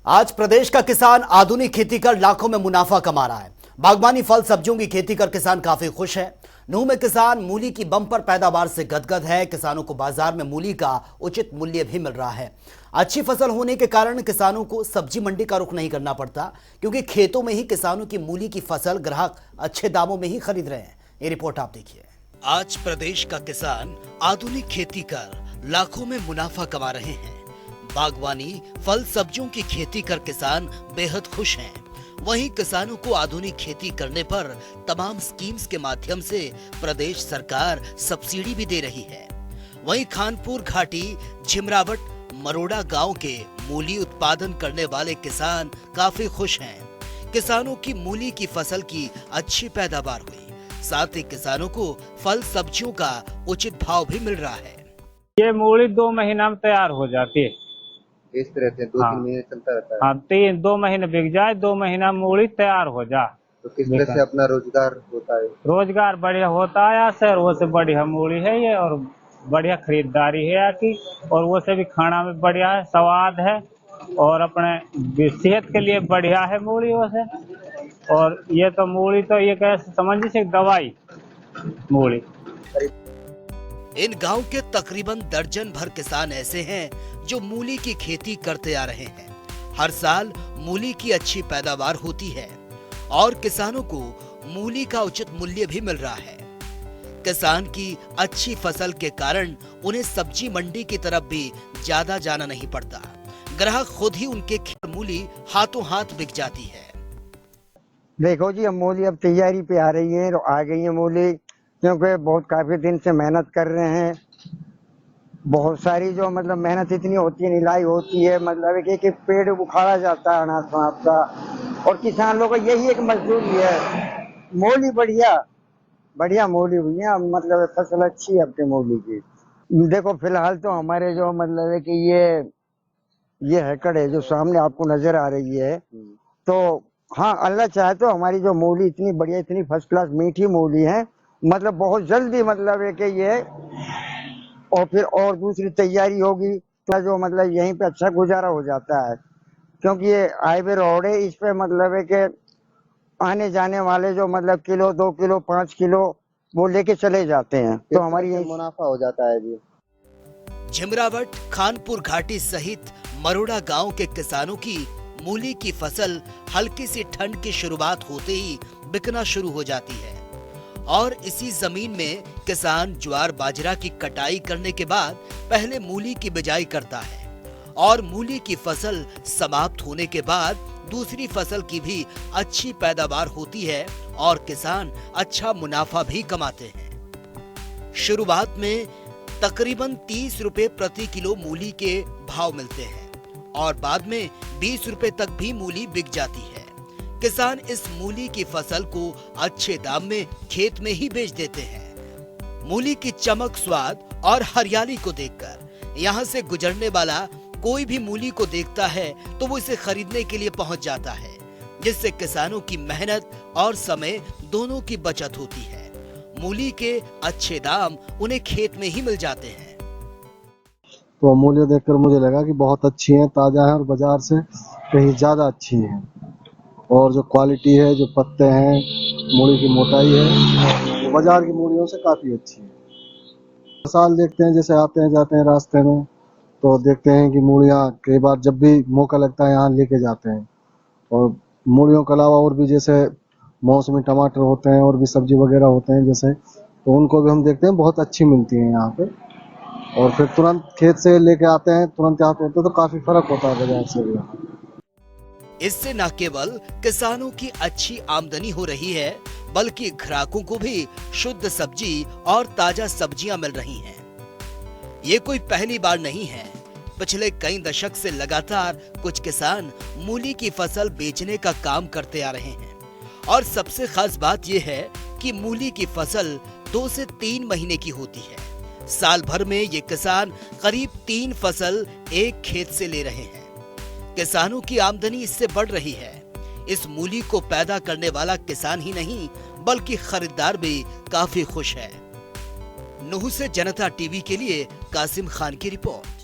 आज प्रदेश का किसान आधुनिक खेती कर लाखों में मुनाफा कमा रहा है। बागवानी फल सब्जियों की खेती कर किसान काफी खुश है। नूंह में किसान मूली की बम्पर पैदावार से गदगद है। किसानों को बाजार में मूली का उचित मूल्य भी मिल रहा है। अच्छी फसल होने के कारण किसानों को सब्जी मंडी का रुख नहीं करना पड़ता, क्योंकि खेतों में ही किसानों की मूली की फसल ग्राहक अच्छे दामों में ही खरीद रहे हैं। ये रिपोर्ट आप देखिए। आज प्रदेश का किसान आधुनिक खेती कर लाखों में मुनाफा कमा रहे हैं। बागवानी फल सब्जियों की खेती कर किसान बेहद खुश हैं। वहीं किसानों को आधुनिक खेती करने पर तमाम स्कीम्स के माध्यम से प्रदेश सरकार सब्सिडी भी दे रही है। वहीं खानपुर घाटी झिमरावट मरोड़ा गांव के मूली उत्पादन करने वाले किसान काफी खुश हैं। किसानों की मूली की फसल की अच्छी पैदावार हुई, साथ ही किसानों को फल सब्जियों का उचित भाव भी मिल रहा है। ये मूली 2 महीना में तैयार हो जाती है। इस तरह से 2-3 महीने चलता रहता है। हाँ, 2 महीने बिक जाए, 2 महीना मूली तैयार हो जा। तो किस तरह से अपना रोजगार होता है? रोजगार बढ़िया होता है सर, वो से बढ़िया मूली है ये, और बढ़िया खरीदारी है यहाँ की, और वो से भी खाना में बढ़िया है, स्वाद है, और अपने सेहत के लिए बढ़िया है मूली वो से। और ये तो मूली तो ये कैसे समझिए दवाई मूली। इन गांव के तकरीबन दर्जन भर किसान ऐसे हैं जो मूली की खेती करते आ रहे हैं। हर साल मूली की अच्छी पैदावार होती है और किसानों को मूली का उचित मूल्य भी मिल रहा है। किसान की अच्छी फसल के कारण उन्हें सब्जी मंडी की तरफ भी ज्यादा जाना नहीं पड़ता। ग्राहक खुद ही उनके खेत मूली हाथों हाथ बिक जाती है। देखो जी, अब मूली अब तैयारी पे आ रही है, आ गई है मूली, क्योंकि बहुत काफी दिन से मेहनत कर रहे हैं। बहुत सारी जो मतलब मेहनत इतनी होती है, निलाई होती है, मतलब एक एक पेड़ उखाड़ा जाता है अनाज पाप का, और किसान लोगों का यही एक मजदूरी है। मूली बढ़िया मूली हुई है, मतलब फसल अच्छी है अपने मूली की। देखो फिलहाल तो हमारे जो मतलब है कि ये हैकड़ है जो सामने आपको नजर आ रही है, तो हाँ, अल्लाह चाहे तो हमारी जो मूली इतनी बढ़िया, इतनी फर्स्ट क्लास मीठी मूली है, मतलब बहुत जल्दी मतलब है कि ये, और फिर और दूसरी तैयारी होगी तो जो मतलब यहीं पे अच्छा गुजारा हो जाता है, क्योंकि ये हाईवे रोड है। इस पे मतलब है कि आने जाने वाले जो मतलब किलो 2 किलो 5 किलो वो लेके चले जाते हैं, तो हमारी यही मुनाफा हो जाता है जी। झिमरावट खानपुर घाटी सहित मरोड़ा गांव के किसानों की मूली की फसल हल्की सी ठंड की शुरुआत होते ही बिकना शुरू हो जाती है, और इसी जमीन में किसान ज्वार बाजरा की कटाई करने के बाद पहले मूली की बिजाई करता है, और मूली की फसल समाप्त होने के बाद दूसरी फसल की भी अच्छी पैदावार होती है और किसान अच्छा मुनाफा भी कमाते हैं। शुरुआत में तकरीबन 30 रुपए प्रति किलो मूली के भाव मिलते हैं और बाद में 20 रुपए तक भी मूली बिक जाती है। किसान इस मूली की फसल को अच्छे दाम में खेत में ही बेच देते हैं। मूली की चमक, स्वाद और हरियाली को देखकर यहाँ से गुजरने वाला कोई भी मूली को देखता है तो वो इसे खरीदने के लिए पहुंच जाता है, जिससे किसानों की मेहनत और समय दोनों की बचत होती है। मूली के अच्छे दाम उन्हें खेत में ही मिल जाते हैं। तो मूल्य देखकर मुझे लगा कि बहुत अच्छी है, ताजा है और बाजार से कहीं ज्यादा अच्छी है, और जो क्वालिटी है, जो पत्ते हैं, मूली की मोटाई है, वो बाजार की मूलियों से काफी अच्छी है। साल देखते हैं, जैसे आते हैं जाते हैं रास्ते में तो देखते हैं कि मूलियाँ कई बार जब भी मौका लगता है यहाँ लेके जाते हैं। और मूलियों के अलावा और भी जैसे मौसमी टमाटर होते हैं और भी सब्जी वगैरह होते हैं जैसे, तो उनको भी हम देखते हैं बहुत अच्छी मिलती हैं यहाँ पे, और फिर तुरंत खेत से लेके आते हैं, तुरंत यहाँ पे होते हैं, तो काफी फर्क होता है बाजार से भी। इससे न केवल किसानों की अच्छी आमदनी हो रही है, बल्कि ग्राहकों को भी शुद्ध सब्जी और ताजा सब्जियां मिल रही हैं। ये कोई पहली बार नहीं है। पिछले कई दशक से लगातार कुछ किसान मूली की फसल बेचने का काम करते आ रहे हैं, और सबसे खास बात यह है कि मूली की फसल 2 से 3 महीने की होती है। साल भर में ये किसान करीब 3 फसल एक खेत से ले रहे हैं। किसानों की आमदनी इससे बढ़ रही है। इस मूली को पैदा करने वाला किसान ही नहीं, बल्कि खरीदार भी काफी खुश है। नूह से जनता टीवी के लिए कासिम खान की रिपोर्ट।